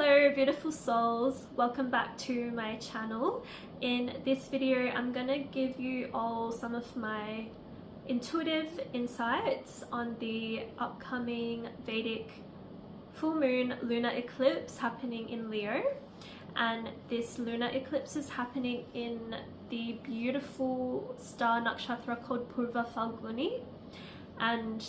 Hello beautiful souls, welcome back to my channel. In this video I'm gonna give you all some of my intuitive insights on the upcoming Vedic full moon lunar eclipse happening in Leo. And this lunar eclipse is happening in the beautiful star nakshatra called Purva Faluni. And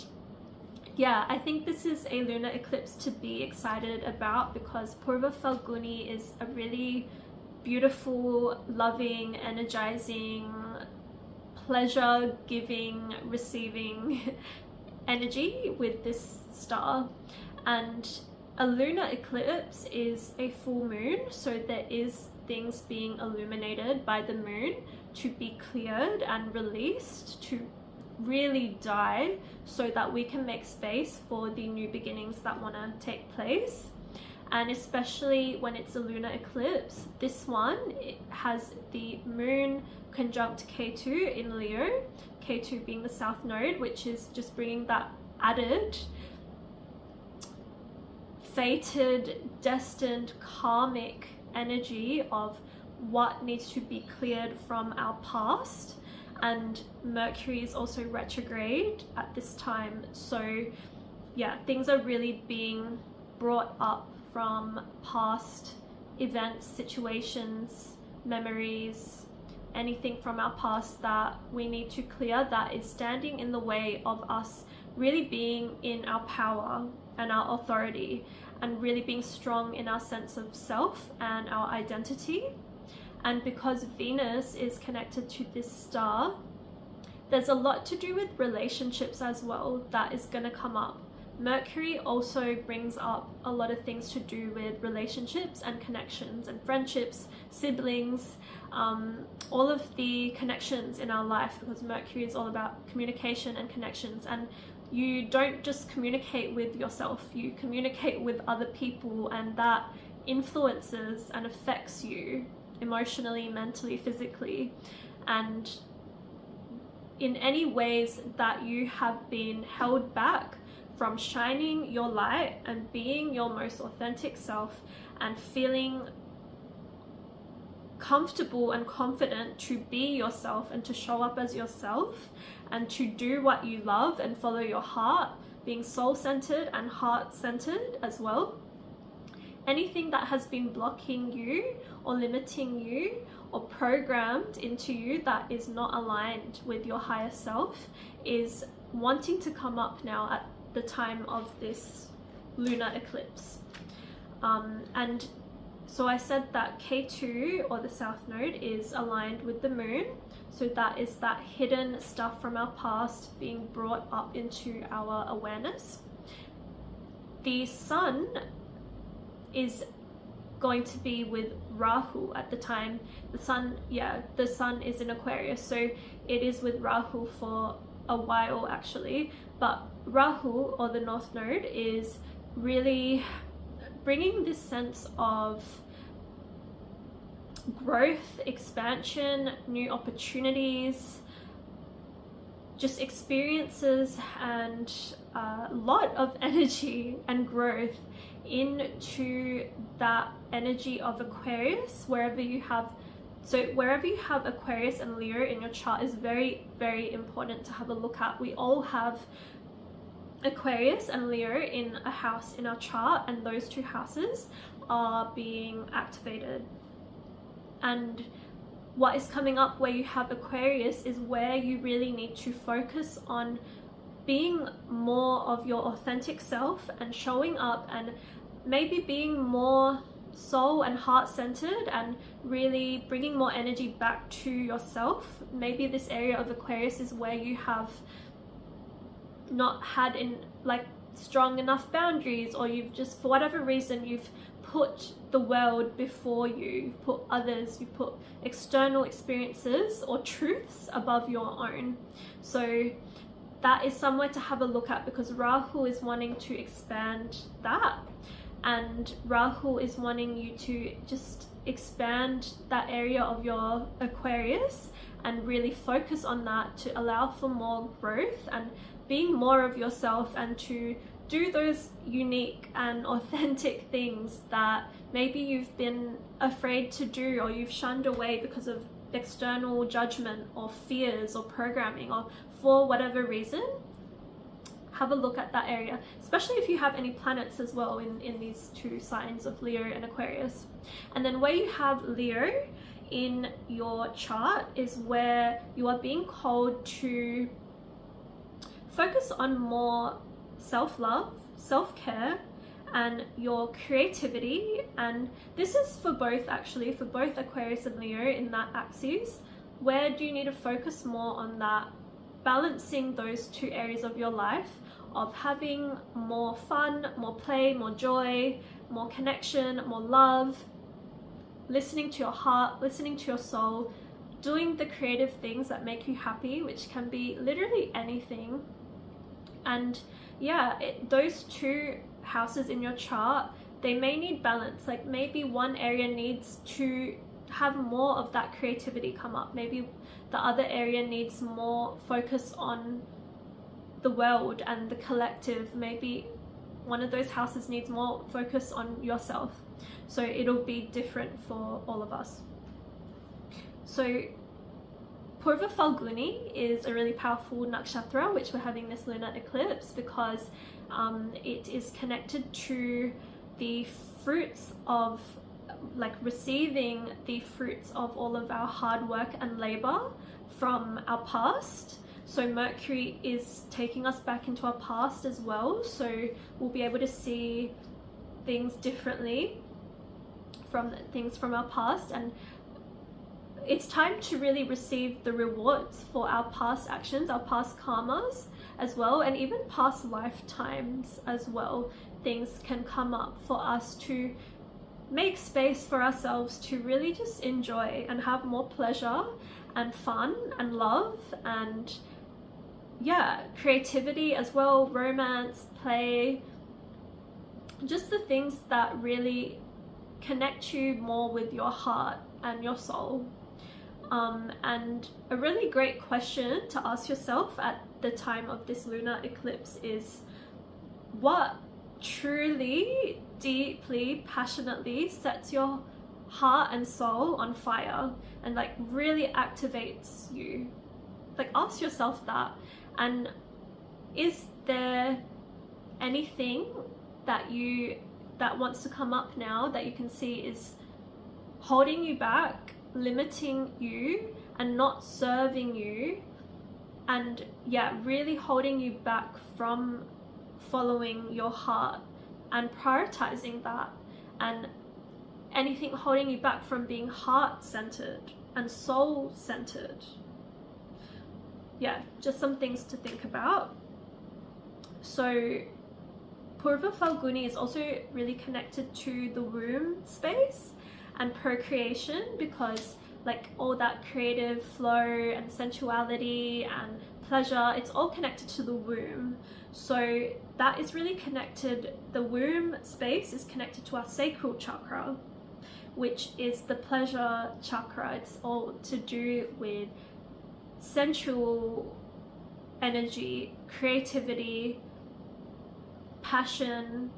yeah, I think this is a lunar eclipse to be excited about because Purva Faluni is a really beautiful, loving, energizing, pleasure-giving, receiving energy with this star. And a lunar eclipse is a full moon, so there is things being illuminated by the moon to be cleared and released, to really die, so that we can make space for the new beginnings that want to take place. And especially when it's a lunar eclipse, this one, it has the moon conjunct K2 in Leo, K2 being the south node, which is just bringing that added fated, destined, karmic energy of what needs to be cleared from our past. And Mercury is also retrograde at this time, so yeah, things are really being brought up from past events, situations, memories, anything from our past that we need to clear, that is standing in the way of us really being in our power and our authority, and really being strong in our sense of self and our identity. And because Venus is connected to this star, there's a lot to do with relationships as well that is going to come up. Mercury also brings up a lot of things to do with relationships and connections and friendships, siblings, all of the connections in our life, because Mercury is all about communication and connections. And you don't just communicate with yourself, you communicate with other people, and that influences and affects you emotionally, mentally, physically. And in any ways that you have been held back from shining your light and being your most authentic self and feeling comfortable and confident to be yourself and to show up as yourself and to do what you love and follow your heart, being soul-centered and heart-centered as well. Anything that has been blocking you or limiting you or programmed into you that is not aligned with your higher self is wanting to come up now at the time of this lunar eclipse. And so I said that K2, or the south node, is aligned with the moon, so that is that hidden stuff from our past being brought up into our awareness. The sun is going to be with Rahu at the time. The sun is in Aquarius, so it is with Rahu for a while actually. But Rahu, or the north node, is really bringing this sense of growth, expansion, new opportunities, just experiences, and a lot of energy and growth into that energy of Aquarius. Wherever you have Aquarius and Leo in your chart is very, very important to have a look at. We all have Aquarius and Leo in a house in our chart, and those two houses are being activated. And what is coming up where you have Aquarius is where you really need to focus on being more of your authentic self and showing up and maybe being more soul and heart centered and really bringing more energy back to yourself. Maybe this area of Aquarius is where you have not had strong enough boundaries, or you've just, for whatever reason, you've put the world before you, you've put others, you've put external experiences or truths above your own. So that is somewhere to have a look at, because Rahu is wanting to expand that, and Rahu is wanting you to just expand that area of your Aquarius and really focus on that, to allow for more growth and being more of yourself, and to do those unique and authentic things that maybe you've been afraid to do, or you've shunned away because of external judgment or fears or programming, or for whatever reason. Have a look at that area, especially if you have any planets as well in these two signs of Leo and Aquarius. And then where you have Leo in your chart is where you are being called to focus on more self-love, self-care, and your creativity. And this is for both, actually, for both Aquarius and Leo in that axis. Where do you need to focus more on that? Balancing those two areas of your life, of having more fun, more play, more joy, more connection, more love, listening to your heart, listening to your soul, doing the creative things that make you happy, which can be literally anything. And yeah, those two houses in your chart, they may need balance. Like maybe one area needs to have more of that creativity come up. Maybe the other area needs more focus on the world and the collective. Maybe one of those houses needs more focus on yourself. So it'll be different for all of us. So Purva Falguni is a really powerful nakshatra, which we're having this lunar eclipse, because it is connected to the fruits of, like, receiving the fruits of all of our hard work and labor from our past. So Mercury is taking us back into our past as well, so we'll be able to see things differently from things from our past. And it's time to really receive the rewards for our past actions, our past karmas as well, and even past lifetimes as well. Things can come up for us to make space for ourselves to really just enjoy and have more pleasure and fun and love and creativity as well, romance, play, just the things that really connect you more with your heart and your soul. And a really great question to ask yourself at the time of this lunar eclipse is, what truly, deeply, passionately sets your heart and soul on fire and like really activates you? Like, ask yourself that. And is there anything that wants to come up now that you can see is holding you back, limiting you, and not serving you, and really holding you back from following your heart and prioritizing that, and anything holding you back from being heart-centered and soul-centered? Just some things to think about. So Purva Falguni is also really connected to the womb space and procreation, because like all that creative flow and sensuality and pleasure, it's all connected to the womb. So that is really connected. The womb space is connected to our sacral chakra, which is the pleasure chakra. It's all to do with sensual energy, creativity, passion,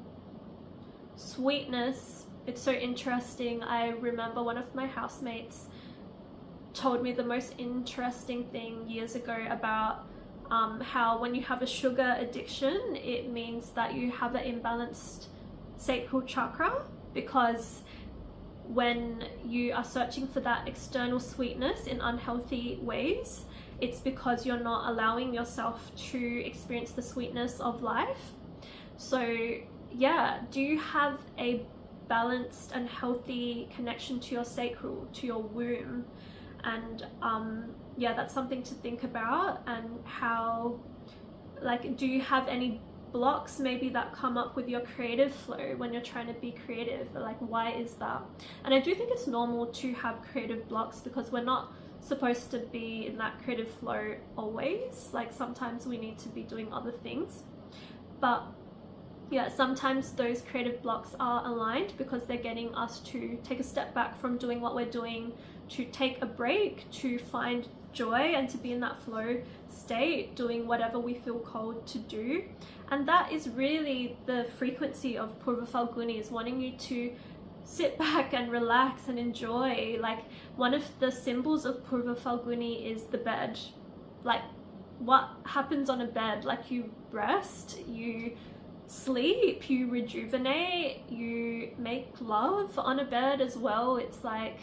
sweetness. It's so interesting. I remember one of my housemates told me the most interesting thing years ago about how when you have a sugar addiction, it means that you have an imbalanced sacral chakra, because when you are searching for that external sweetness in unhealthy ways, it's because you're not allowing yourself to experience the sweetness of life. So do you have a balanced and healthy connection to your sacral, to your womb? And that's something to think about. And how, like, do you have any blocks maybe that come up with your creative flow when you're trying to be creative? Like, why is that? And I do think it's normal to have creative blocks, because we're not supposed to be in that creative flow always. Like, sometimes we need to be doing other things, but sometimes those creative blocks are aligned because they're getting us to take a step back from doing what we're doing, to take a break, to find joy and to be in that flow state, doing whatever we feel called to do. And that is really the frequency of Purva Falguni, is wanting you to sit back and relax and enjoy. Like, one of the symbols of Purva Falguni is the bed. Like, what happens on a bed? Like, you rest, you sleep, you rejuvenate, you make love on a bed as well. It's like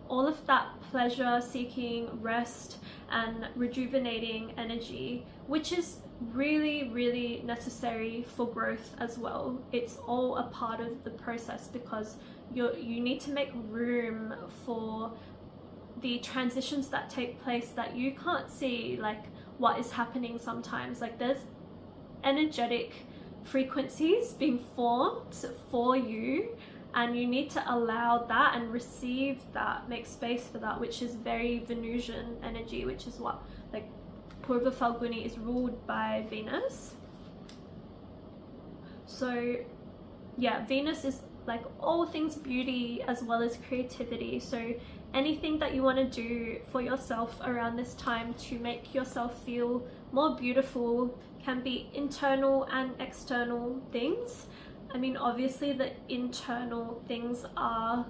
all of that pleasure seeking, rest and rejuvenating energy, which is really, really necessary for growth as well. It's all a part of the process, because you need to make room for the transitions that take place that you can't see, like what is happening sometimes. Like, there's energetic frequencies being formed for you, and you need to allow that and receive that, make space for that, which is very Venusian energy, which is what, like, Purva Falguni is ruled by Venus. So yeah, Venus is like all things beauty as well as creativity. So anything that you want to do for yourself around this time to make yourself feel more beautiful can be internal and external things. I mean, obviously the internal things are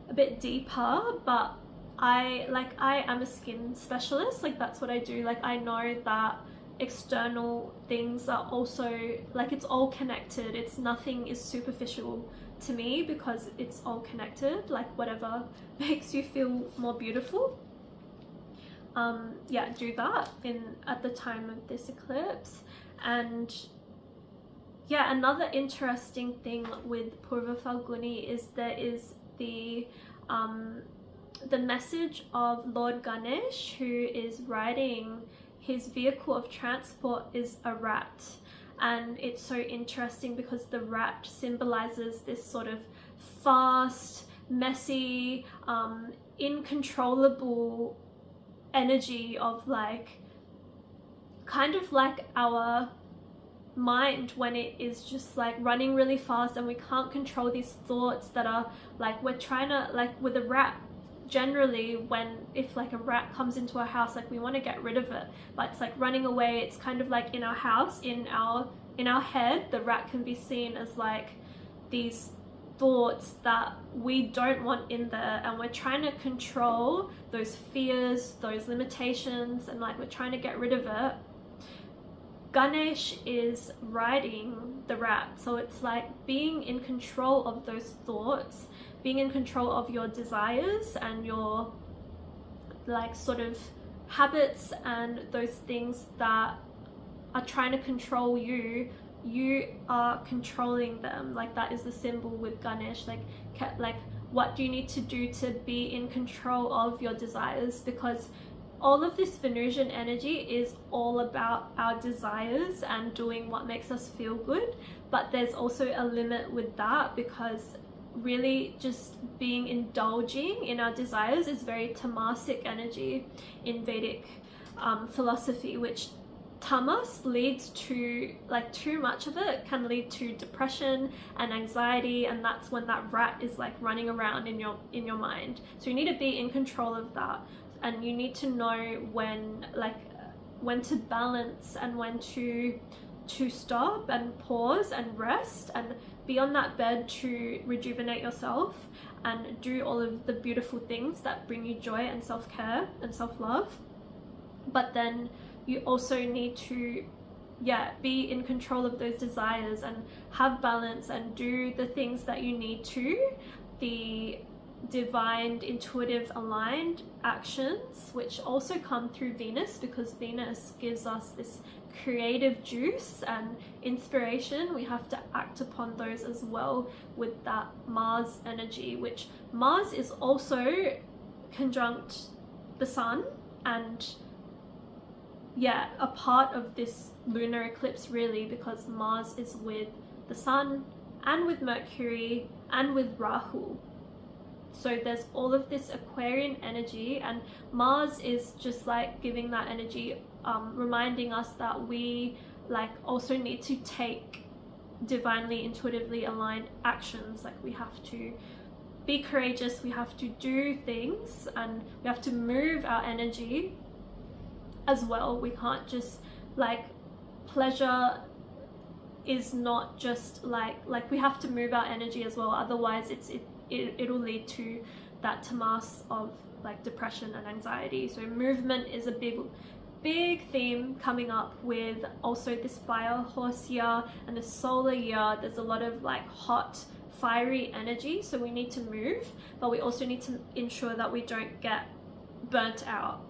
a bit deeper, but I am a skin specialist. Like, that's what I do. Like, I know that external things are also, like, it's all connected. It's nothing is superficial to me, because it's all connected. Like, whatever makes you feel more beautiful, yeah, do that at the time of this eclipse. And yeah, another interesting thing with Purva Falguni is there is the message of Lord Ganesh, who is riding, his vehicle of transport is a rat. And it's so interesting because the rat symbolizes this sort of fast, messy, uncontrollable energy of, like, kind of like our mind when it is just like running really fast and we can't control these thoughts that are like, we're trying to, like, with a rat, generally if like a rat comes into our house, like, we want to get rid of it, but it's like running away. It's kind of like in our house, in our head, the rat can be seen as like these thoughts that we don't want in there, and we're trying to control those fears, those limitations, and like we're trying to get rid of it. Ganesh is riding the rat, so it's like being in control of those thoughts, being in control of your desires and your, like, sort of habits and those things that are trying to control you. You are controlling them. Like, that is the symbol with Ganesh. Like what do you need to do to be in control of your desires? Because all of this Venusian energy is all about our desires and doing what makes us feel good, but there's also a limit with that, because really just indulging in our desires is very tamasic energy in Vedic philosophy, which tamas leads to, like, too much of it can lead to depression and anxiety, and that's when that rat is like running around in your mind. So you need to be in control of that, and you need to know when to balance and when to stop and pause and rest and be on that bed to rejuvenate yourself and do all of the beautiful things that bring you joy and self-care and self-love. But then you also need to be in control of those desires and have balance and do the things that you need to, the divine, intuitive, aligned actions, which also come through Venus, because Venus gives us this creative juice and inspiration. We have to act upon those as well with that Mars energy, which Mars is also conjunct the sun, and a part of this lunar eclipse really, because Mars is with the sun and with Mercury and with Rahu. So there's all of this Aquarian energy, and Mars is just like giving that energy, reminding us that we also need to take divinely, intuitively aligned actions. Like, we have to be courageous, we have to do things, and we have to move our energy as well. We can't just pleasure is not just like we have to move our energy as well, otherwise it'll lead to that tamas of like depression and anxiety. So movement is a big theme coming up with also this fire horse year and the solar year. There's a lot of like hot fiery energy, so we need to move, but we also need to ensure that we don't get burnt out.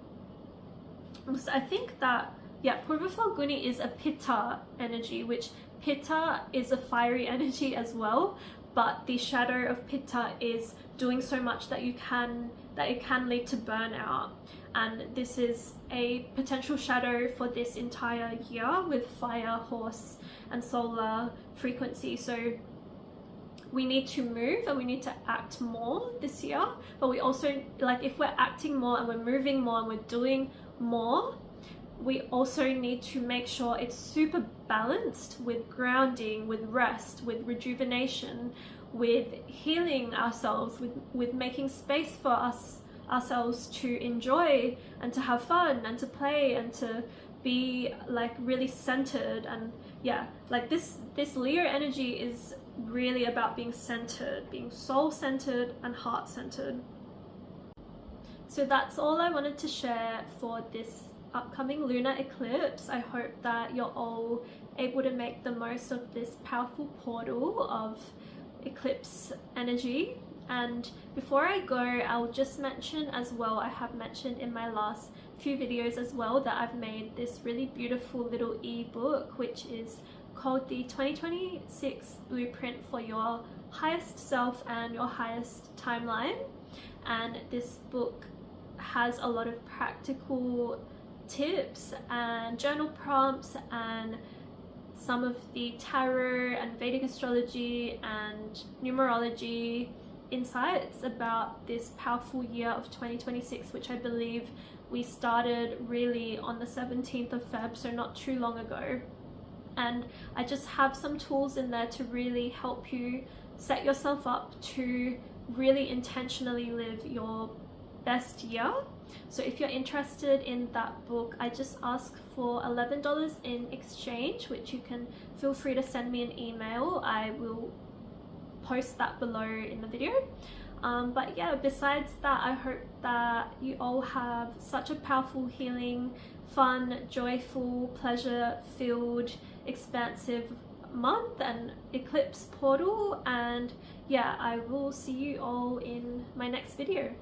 So I think that, yeah, Purva Falguni is a pitta energy, which pitta is a fiery energy as well, but the shadow of pitta is doing so much that it can lead to burnout. And this is a potential shadow for this entire year with fire, horse and solar frequency. So we need to move and we need to act more this year, but we also, like, if we're acting more and we're moving more and we're doing more, we also need to make sure it's super balanced with grounding, with rest, with rejuvenation, with healing ourselves, with making space for ourselves to enjoy and to have fun and to play and to be like really centered. And yeah, like this Leo energy is really about being centered, being soul centered and heart centered. So that's all I wanted to share for this upcoming lunar eclipse. I hope that you're all able to make the most of this powerful portal of eclipse energy. And before I go, I'll just mention as well, I have mentioned in my last few videos as well, that I've made this really beautiful little ebook, which is called the 2026 Blueprint for Your Highest Self and Your Highest Timeline. And this book has a lot of practical tips and journal prompts and some of the tarot and Vedic astrology and numerology insights about this powerful year of 2026, which I believe we started really on the 17th of Feb, so not too long ago. And I just have some tools in there to really help you set yourself up to really intentionally live your best year. So if you're interested in that book, I just ask for $11 in exchange, which you can feel free to send me an email. I will post that below in the video. But yeah, besides that, I hope that you all have such a powerful, healing, fun, joyful, pleasure-filled, expansive month and eclipse portal. And yeah, I will see you all in my next video.